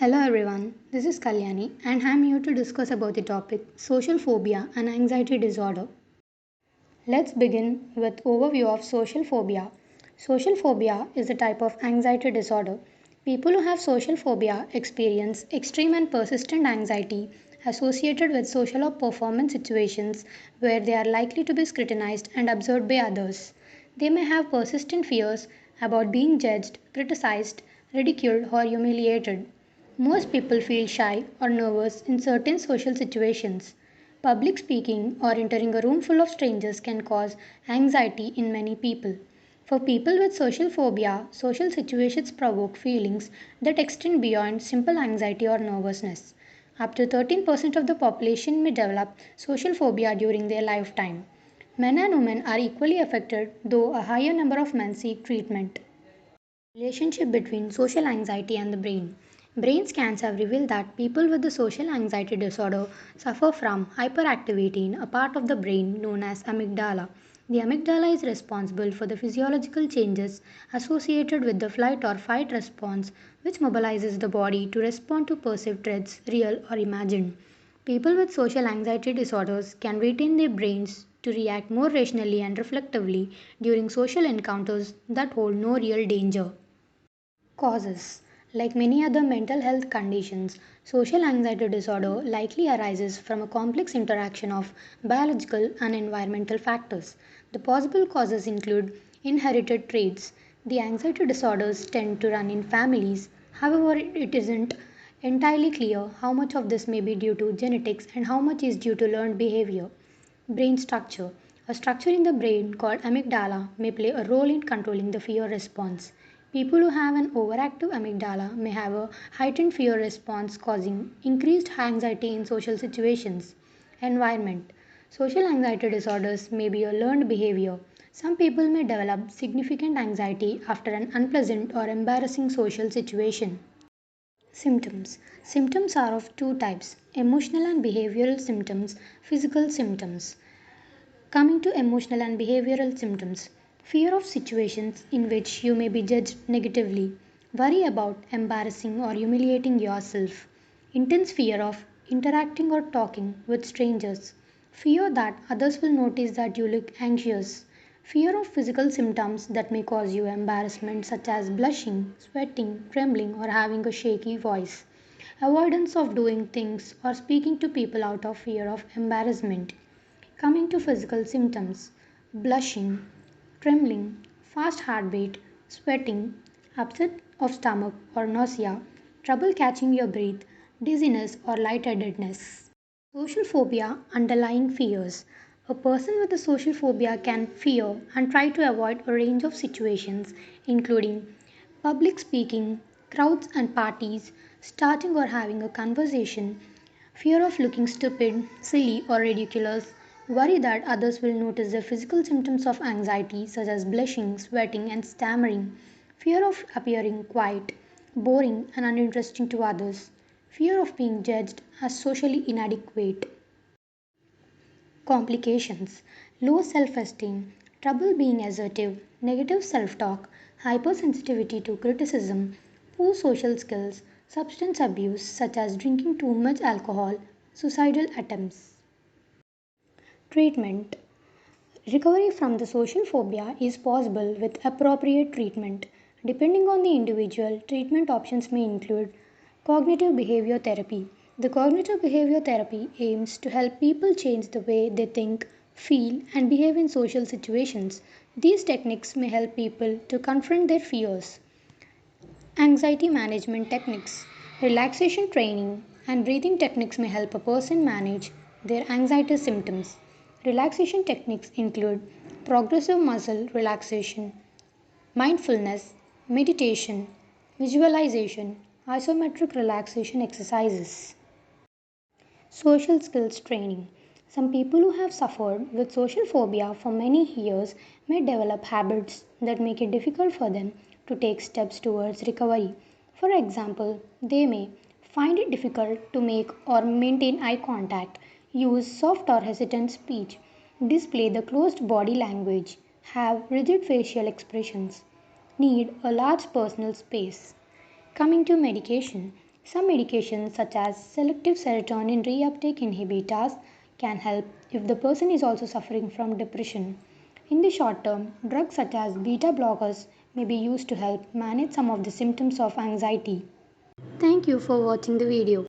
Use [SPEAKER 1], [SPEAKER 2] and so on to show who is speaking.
[SPEAKER 1] Hello everyone, this is Kalyani and I am here to discuss about the topic social phobia and anxiety disorder. Let's begin with overview of social phobia. Social phobia is a type of anxiety disorder. People who have social phobia experience extreme and persistent anxiety associated with social or performance situations where they are likely to be scrutinized and observed by others. They may have persistent fears about being judged, criticized, ridiculed, or humiliated. Most people feel shy or nervous in certain social situations. Public speaking or entering a room full of strangers can cause anxiety in many people. For people with social phobia, social situations provoke feelings that extend beyond simple anxiety or nervousness. Up to 13% of the population may develop social phobia during their lifetime. Men and women are equally affected, though a higher number of men seek treatment. Relationship between social anxiety and the brain. Brain scans have revealed that people with the social anxiety disorder suffer from hyperactivity in a part of the brain known as amygdala. The amygdala is responsible for the physiological changes associated with the flight or fight response, which mobilizes the body to respond to perceived threats, real or imagined. People with social anxiety disorders can retain their brains to react more rationally and reflectively during social encounters that hold no real danger. Causes. Like many other mental health conditions, social anxiety disorder likely arises from a complex interaction of biological and environmental factors. The possible causes include inherited traits. The anxiety disorders tend to run in families. However, it isn't entirely clear how much of this may be due to genetics and how much is due to learned behavior. Brain structure. A structure in the brain called amygdala may play a role in controlling the fear response. People who have an overactive amygdala may have a heightened fear response, causing increased anxiety in social situations. Environment. Social anxiety disorders may be a learned behavior. Some people may develop significant anxiety after an unpleasant or embarrassing social situation. Symptoms. Symptoms are of two types: emotional and behavioral symptoms, physical symptoms. Coming to emotional and behavioral symptoms: fear of situations in which you may be judged negatively, worry about embarrassing or humiliating yourself, intense fear of interacting or talking with strangers, fear that others will notice that you look anxious, fear of physical symptoms that may cause you embarrassment, such as blushing, sweating, trembling, or having a shaky voice, avoidance of doing things or speaking to people out of fear of embarrassment. Coming to physical symptoms: blushing, trembling, fast heartbeat, sweating, upset of stomach or nausea, trouble catching your breath, dizziness or lightheadedness. Social phobia underlying fears. A person with a social phobia can fear and try to avoid a range of situations, including public speaking, crowds and parties, starting or having a conversation, fear of looking stupid, silly, or ridiculous, worry that others will notice the physical symptoms of anxiety, such as blushing, sweating, and stammering, fear of appearing quiet, boring, and uninteresting to others, fear of being judged as socially inadequate. Complications: low self esteem, trouble being assertive, negative self talk, hypersensitivity to criticism, poor social skills, substance abuse such as drinking too much alcohol, suicidal attempts. Treatment. Recovery from the social phobia is possible with appropriate treatment. Depending on the individual, treatment options may include cognitive behavior therapy. The cognitive behavior therapy aims to help people change the way they think, feel, and behave in social situations. These techniques may help people to confront their fears. Anxiety management techniques. Relaxation training and breathing techniques may help a person manage their anxiety symptoms. Relaxation techniques include progressive muscle relaxation, mindfulness, meditation, visualization, isometric relaxation exercises. Social skills training. Some people who have suffered with social phobia for many years may develop habits that make it difficult for them to take steps towards recovery. For example, they may find it difficult to make or maintain eye contact, use soft or hesitant speech, display the closed body language, have rigid facial expressions, need a large personal space. Coming to medication, Some medications, such as selective serotonin reuptake inhibitors, can help if the person is also suffering from depression. In the short term, drugs such as beta blockers may be used to help manage some of the symptoms of anxiety. Thank you for watching the video.